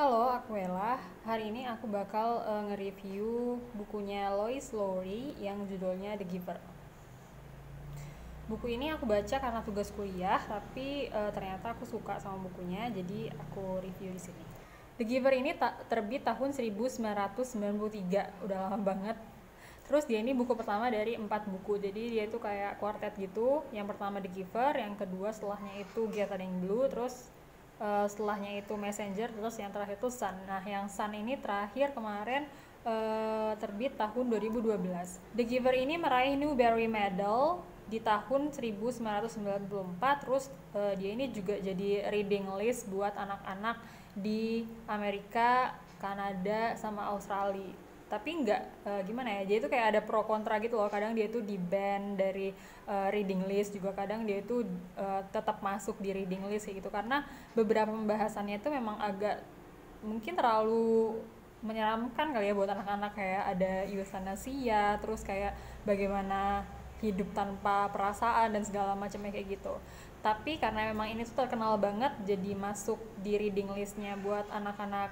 Halo, aku Ella. Hari ini aku bakal nge-review bukunya Lois Lowry yang judulnya The Giver. Buku ini aku baca karena tugas kuliah, tapi ternyata aku suka sama bukunya, jadi aku review di sini. The Giver ini terbit tahun 1993, udah lama banget. Terus dia ini buku pertama dari 4 buku, jadi dia itu kayak quartet gitu. Yang pertama The Giver, yang kedua setelahnya itu Gathering Blue, terus setelahnya itu Messenger, terus yang terakhir itu Sun. Nah, yang Sun ini terakhir kemarin terbit tahun 2012. The Giver ini meraih Newbery Medal di tahun 1994. Terus dia ini juga jadi reading list buat anak-anak di Amerika, Kanada, sama Australia. Tapi nggak gimana ya, dia itu kayak ada pro kontra gitu loh. Kadang dia itu di ban dari reading list, juga kadang dia itu tetap masuk di reading list kayak gitu, karena beberapa pembahasannya itu memang agak mungkin terlalu menyeramkan kali ya buat anak-anak, kayak ada euthanasia, terus kayak bagaimana hidup tanpa perasaan dan segala macamnya kayak gitu. Tapi karena memang ini tuh terkenal banget, jadi masuk di reading listnya buat anak-anak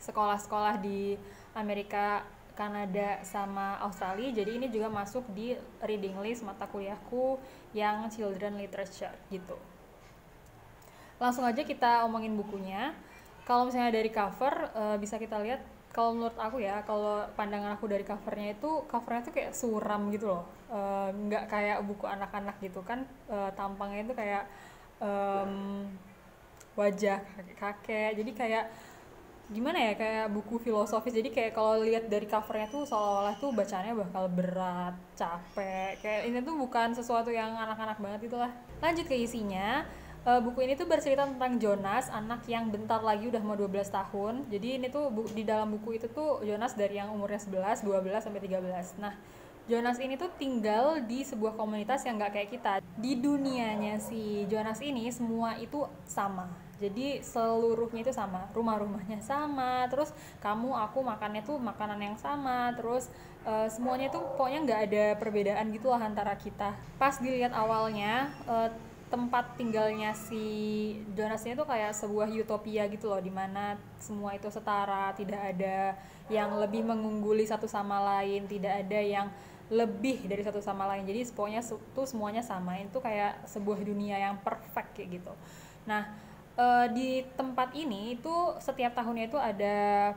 sekolah-sekolah di Amerika, Kanada, sama Australia. Jadi ini juga masuk di reading list mata kuliahku yang children literature gitu. Langsung aja kita omongin bukunya. Kalau misalnya dari cover bisa kita lihat, kalau menurut aku ya, kalau pandangan aku dari covernya tuh kayak suram gitu loh. Nggak kayak buku anak-anak gitu kan. Tampangnya itu kayak um, wajah kakek-kakek, jadi kayak gimana ya, kayak buku filosofis. Jadi kayak kalau lihat dari covernya tuh seolah-olah tuh bacanya bakal berat, capek, kayak ini tuh bukan sesuatu yang anak-anak banget itulah. Lanjut ke isinya. Buku ini tuh bercerita tentang Jonas, anak yang bentar lagi udah mau 12 tahun. Jadi ini tuh di dalam buku itu tuh Jonas dari yang umurnya 11, 12 sampai 13. Nah, Jonas ini tuh tinggal di sebuah komunitas yang nggak kayak kita. Di dunianya si Jonas ini semua itu sama. Jadi seluruhnya itu sama, rumah-rumahnya sama, terus kamu aku makannya tuh makanan yang sama, terus semuanya tuh pokoknya nggak ada perbedaan gitulah antara kita. Pas dilihat awalnya, tempat tinggalnya si Jonas ini tuh kayak sebuah utopia gitu loh, dimana semua itu setara, tidak ada yang lebih mengungguli satu sama lain, tidak ada yang lebih dari satu sama lain. Jadi pokoknya tuh semuanya sama. Itu kayak sebuah dunia yang perfect kayak gitu. Nah, di tempat ini itu setiap tahunnya itu ada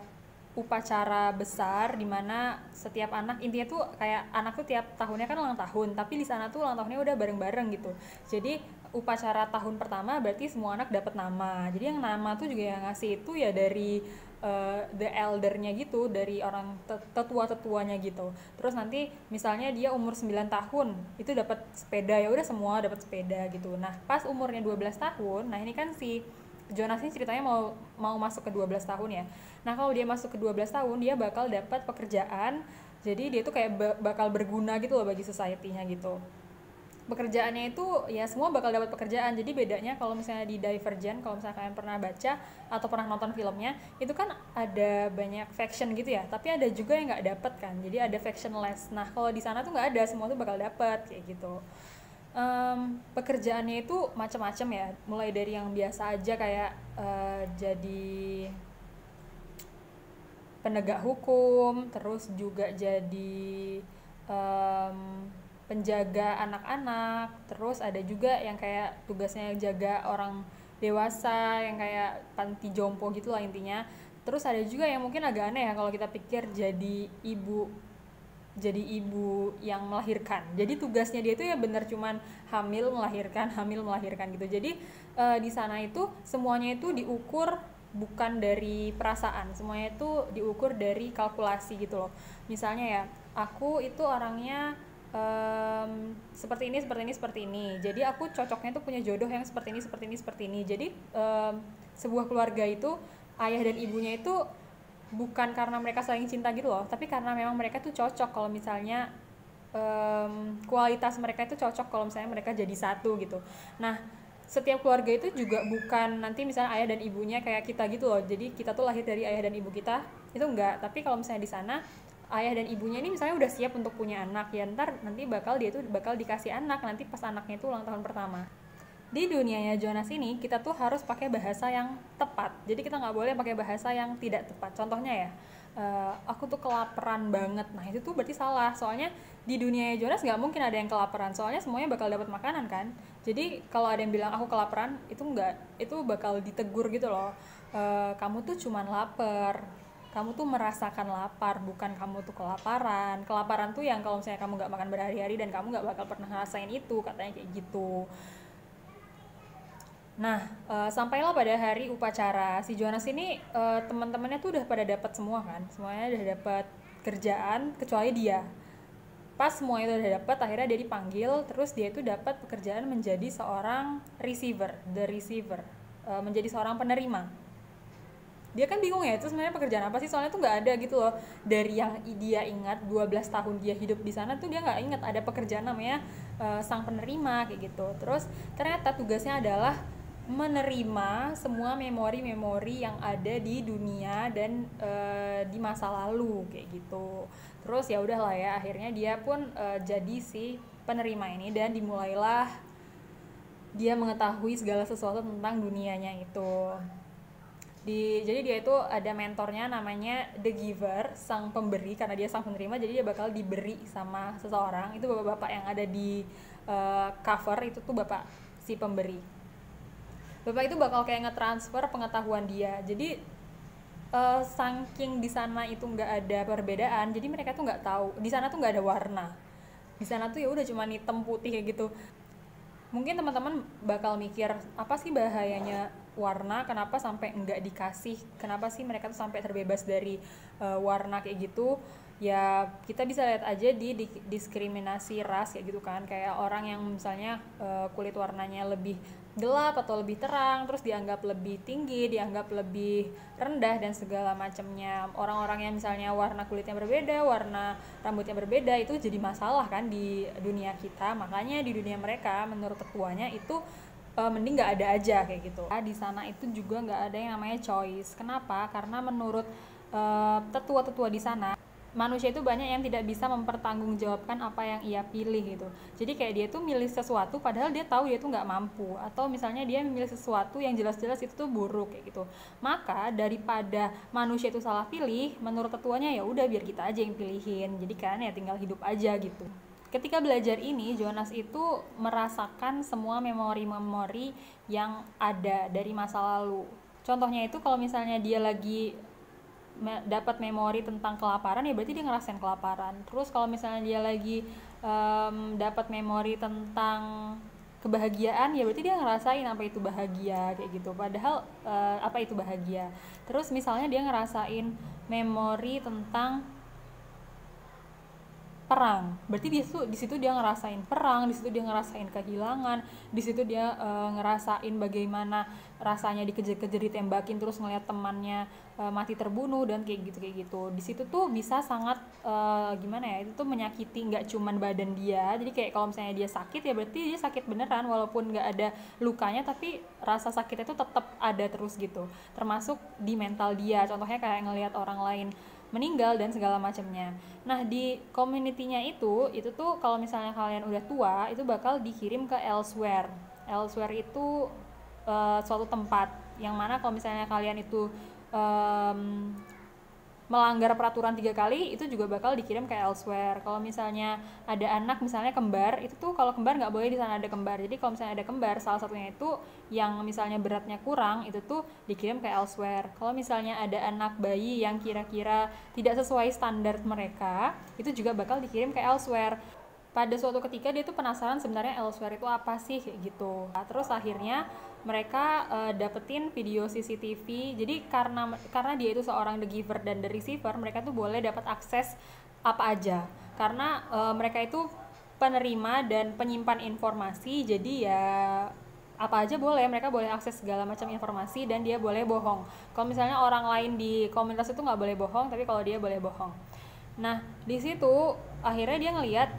upacara besar, di mana setiap anak, intinya tuh kayak anak tuh tiap tahunnya kan ulang tahun, tapi di sana tuh ulang tahunnya udah bareng-bareng gitu. Jadi upacara tahun pertama berarti semua anak dapat nama. Jadi yang nama tuh juga yang ngasih itu ya dari the eldernya gitu, dari orang tetua-tetuanya gitu. Terus nanti misalnya dia umur 9 tahun itu dapat sepeda, ya udah semua dapat sepeda gitu. Nah, pas umurnya 12 tahun, nah ini kan si Jonas ini ceritanya mau mau masuk ke 12 tahun ya. Nah, kalau dia masuk ke 12 tahun, dia bakal dapat pekerjaan. Jadi dia tuh kayak bakal berguna gitu loh bagi society-nya gitu. Pekerjaannya itu ya semua bakal dapat pekerjaan. Jadi bedanya kalau misalnya di Divergent, kalau misalnya kalian pernah baca atau pernah nonton filmnya, itu kan ada banyak faction gitu ya, tapi ada juga yang nggak dapet kan, jadi ada factionless. Nah, kalau di sana tuh nggak ada, semua tuh bakal dapet kayak gitu. Pekerjaannya itu macam-macam ya, mulai dari yang biasa aja kayak jadi penegak hukum, terus juga jadi um, penjaga anak-anak, terus ada juga yang kayak tugasnya jaga orang dewasa yang kayak panti jompo gitu lah intinya. Terus ada juga yang mungkin agak aneh ya kalau kita pikir, jadi ibu yang melahirkan. Jadi tugasnya dia itu ya bener cuman hamil melahirkan gitu. Jadi di sana itu semuanya itu diukur bukan dari perasaan, semuanya itu diukur dari kalkulasi gitu loh. Misalnya ya, aku itu orangnya seperti ini seperti ini seperti ini, jadi aku cocoknya tuh punya jodoh yang seperti ini seperti ini seperti ini. Jadi sebuah keluarga itu, ayah dan ibunya itu bukan karena mereka saling cinta gitu loh, tapi karena memang mereka tuh cocok kalau misalnya kualitas mereka itu cocok kalau misalnya mereka jadi satu gitu. Nah, setiap keluarga itu juga bukan nanti misalnya ayah dan ibunya kayak kita gitu loh, jadi kita tuh lahir dari ayah dan ibu kita, itu enggak. Tapi kalau misalnya di sana ayah dan ibunya ini misalnya udah siap untuk punya anak, ya ntar nanti dia tuh bakal dikasih anak nanti pas anaknya itu ulang tahun pertama. Di dunianya Jonas ini kita tuh harus pakai bahasa yang tepat, jadi kita nggak boleh pakai bahasa yang tidak tepat. Contohnya ya, aku tuh kelaparan banget, nah itu tuh berarti salah, soalnya di dunianya Jonas nggak mungkin ada yang kelaparan, soalnya semuanya bakal dapat makanan kan. Jadi kalau ada yang bilang aku kelaparan, itu nggak, itu bakal ditegur gitu loh. Kamu tuh cuman lapar, kamu tuh merasakan lapar, bukan kamu tuh kelaparan. Kelaparan tuh yang kalau misalnya kamu nggak makan berhari-hari dan kamu nggak bakal pernah ngerasain itu, katanya kayak gitu. Nah, sampailah pada hari upacara. Si Jonas ini teman-temannya tuh udah pada dapat semua kan, semuanya udah dapat kerjaan kecuali dia. Pas semuanya itu udah dapat, akhirnya dia dipanggil, terus dia itu dapat pekerjaan menjadi seorang receiver, the receiver, menjadi seorang penerima. Dia kan bingung ya, itu sebenarnya pekerjaan apa sih, soalnya tuh nggak ada gitu loh. Dari yang dia ingat 12 tahun dia hidup di sana tuh dia nggak ingat ada pekerjaan namanya sang penerima kayak gitu. Terus ternyata tugasnya adalah menerima semua memori-memori yang ada di dunia dan di masa lalu kayak gitu. Terus ya udahlah ya, akhirnya dia pun jadi si penerima ini, dan dimulailah dia mengetahui segala sesuatu tentang dunianya itu. Jadi dia itu ada mentornya namanya The Giver, sang pemberi, karena dia sang penerima jadi dia bakal diberi sama seseorang. Itu bapak-bapak yang ada di cover itu tuh bapak si pemberi. Bapak itu bakal kayak nge-transfer pengetahuan dia. Jadi saking di sana itu nggak ada perbedaan, jadi mereka tuh nggak tahu di sana tuh nggak ada warna. Di sana tuh ya udah cuma hitam putih kayak gitu. Mungkin teman-teman bakal mikir, apa sih bahayanya warna, kenapa sampai enggak dikasih, kenapa sih mereka tuh sampai terbebas dari warna kayak gitu. Ya kita bisa lihat aja di diskriminasi ras kayak gitu kan, kayak orang yang misalnya kulit warnanya lebih gelap atau lebih terang terus dianggap lebih tinggi, dianggap lebih rendah dan segala macamnya. Orang-orang yang misalnya warna kulitnya berbeda, warna rambutnya berbeda, itu jadi masalah kan di dunia kita. Makanya di dunia mereka menurut ketuanya itu mending nggak ada aja kayak gitu. Di sana itu juga nggak ada yang namanya choice. Kenapa? Karena menurut tetua-tetua di sana, manusia itu banyak yang tidak bisa mempertanggungjawabkan apa yang ia pilih gitu. Jadi kayak dia tuh milih sesuatu padahal dia tahu dia tuh nggak mampu, atau misalnya dia memilih sesuatu yang jelas-jelas itu tuh buruk kayak gitu. Maka daripada manusia itu salah pilih, menurut tetuanya ya udah biar kita aja yang pilihin. Jadi kan ya tinggal hidup aja gitu. Ketika belajar ini, Jonas itu merasakan semua memori-memori yang ada dari masa lalu. Contohnya itu kalau misalnya dia lagi dapat memori tentang kelaparan, ya berarti dia ngerasain kelaparan. Terus kalau misalnya dia lagi dapat memori tentang kebahagiaan, ya berarti dia ngerasain apa itu bahagia kayak gitu. Padahal apa itu bahagia. Terus misalnya dia ngerasain memori tentang perang, berarti di situ dia ngerasain perang, di situ dia ngerasain kehilangan, di situ dia ngerasain bagaimana rasanya dikejar-kejar, ditembakin, terus ngeliat temannya mati terbunuh dan kayak gitu. Di situ tuh bisa sangat gimana ya, itu tuh menyakiti nggak cuman badan dia. Jadi kayak kalau misalnya dia sakit, ya berarti dia sakit beneran walaupun nggak ada lukanya, tapi rasa sakitnya tuh tetap ada terus gitu. Termasuk di mental dia. Contohnya kayak ngelihat orang lain meninggal dan segala macamnya. Nah, di community-nya itu tuh kalau misalnya kalian udah tua, itu bakal dikirim ke elsewhere. Elsewhere itu suatu tempat yang mana kalau misalnya kalian itu melanggar peraturan 3 kali, itu juga bakal dikirim ke elsewhere. Kalau misalnya ada anak misalnya kembar, itu tuh kalau kembar nggak boleh di sana ada kembar. Jadi kalau misalnya ada kembar, salah satunya itu yang misalnya beratnya kurang, itu tuh dikirim ke elsewhere. Kalau misalnya ada anak bayi yang kira-kira tidak sesuai standar mereka, itu juga bakal dikirim ke elsewhere. Pada suatu ketika dia tuh penasaran sebenarnya elsewhere itu apa sih kayak gitu. Terus akhirnya mereka dapetin video CCTV. Jadi karena dia itu seorang the giver dan the receiver, mereka tuh boleh dapat akses apa aja. Karena mereka itu penerima dan penyimpan informasi. Jadi ya apa aja boleh, mereka boleh akses segala macam informasi dan dia boleh bohong. Kalau misalnya orang lain di komunitas itu nggak boleh bohong, tapi kalau dia boleh bohong. Nah, di situ akhirnya dia ngelihat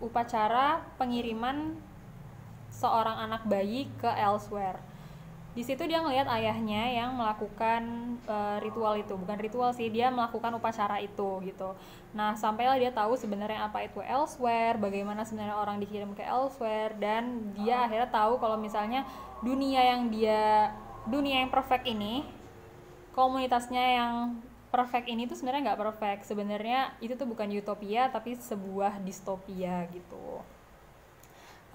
upacara pengiriman seorang anak bayi ke elsewhere. Di situ dia ngelihat ayahnya yang melakukan ritual itu, bukan ritual sih, dia melakukan upacara itu gitu. Nah, sampailah dia tahu sebenarnya apa itu elsewhere, bagaimana sebenarnya orang dikirim ke elsewhere, dan dia akhirnya tahu kalau misalnya dunia yang perfect ini, komunitasnya yang perfect ini tuh sebenarnya nggak perfect. Sebenarnya itu tuh bukan utopia tapi sebuah distopia gitu.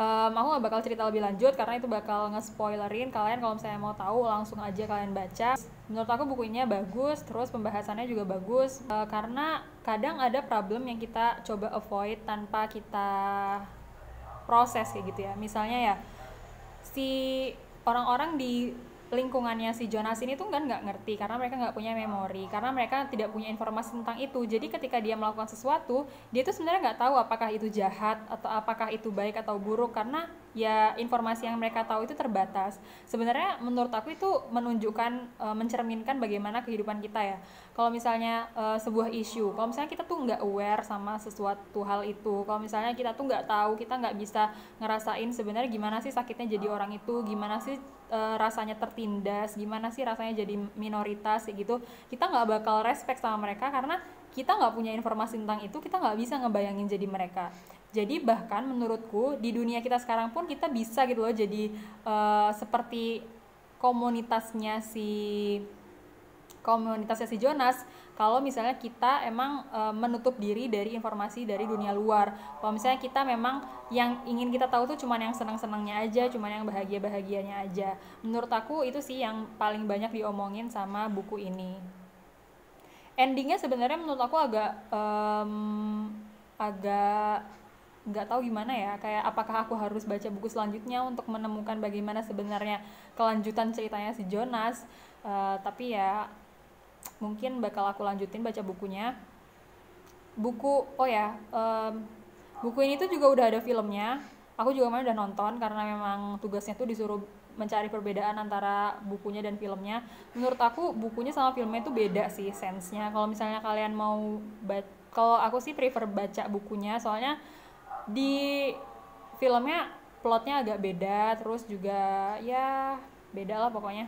Aku gak bakal cerita lebih lanjut karena itu bakal nge-spoilerin kalian. Kalau misalnya mau tahu langsung aja kalian baca. Menurut aku bukunya bagus, terus pembahasannya juga bagus, karena kadang ada problem yang kita coba avoid tanpa kita proses kayak gitu ya. Misalnya ya, si orang-orang di lingkungannya si Jonas ini tuh kan nggak ngerti karena mereka nggak punya memori, karena mereka tidak punya informasi tentang itu. Jadi ketika dia melakukan sesuatu, dia tuh sebenarnya nggak tahu apakah itu jahat atau apakah itu baik atau buruk, karena ya informasi yang mereka tahu itu terbatas. Sebenarnya menurut aku itu menunjukkan, mencerminkan bagaimana kehidupan kita ya. Kalau misalnya sebuah isu, kalau misalnya kita tuh nggak aware sama sesuatu hal itu, kalau misalnya kita tuh nggak tahu, kita nggak bisa ngerasain sebenarnya gimana sih sakitnya jadi orang itu, gimana sih rasanya tertindas, gimana sih rasanya jadi minoritas kayak gitu, kita nggak bakal respect sama mereka karena kita nggak punya informasi tentang itu, kita nggak bisa ngebayangin jadi mereka. Jadi bahkan menurutku di dunia kita sekarang pun kita bisa gitu loh jadi seperti komunitasnya si Jonas, kalau misalnya kita emang menutup diri dari informasi dari dunia luar. Kalau misalnya kita memang yang ingin kita tahu tuh cuman yang senang-senangnya aja, cuman yang bahagia-bahagianya aja. Menurut aku itu sih yang paling banyak diomongin sama buku ini. Endingnya sebenarnya menurut aku agak nggak tahu gimana ya, kayak apakah aku harus baca buku selanjutnya untuk menemukan bagaimana sebenarnya kelanjutan ceritanya si Jonas. Tapi ya mungkin bakal aku lanjutin baca bukunya. Buku ini tuh juga udah ada filmnya. Aku juga kemarin udah nonton karena memang tugasnya tuh disuruh mencari perbedaan antara bukunya dan filmnya. Menurut aku bukunya sama filmnya itu beda sih sense-nya. Kalau misalnya kalian mau kalau aku sih prefer baca bukunya, soalnya di filmnya plotnya agak beda, terus juga ya beda lah pokoknya.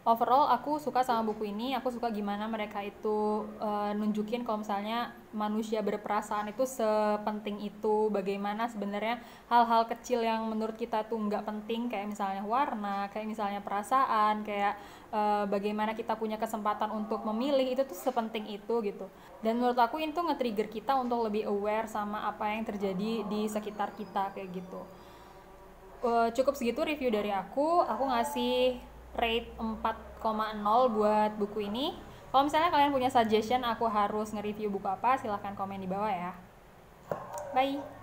Overall aku suka sama buku ini. Aku suka gimana mereka itu nunjukin kalau misalnya manusia berperasaan itu sepenting itu, bagaimana sebenarnya hal-hal kecil yang menurut kita tuh nggak penting, kayak misalnya warna, kayak misalnya perasaan, kayak bagaimana kita punya kesempatan untuk memilih, itu tuh sepenting itu gitu. Dan menurut aku itu nge-trigger kita untuk lebih aware sama apa yang terjadi di sekitar kita kayak gitu. Cukup segitu review dari aku ngasih rate 4,0 buat buku ini. Kalau misalnya kalian punya suggestion aku harus nge-review buku apa, silahkan komen di bawah ya. Bye!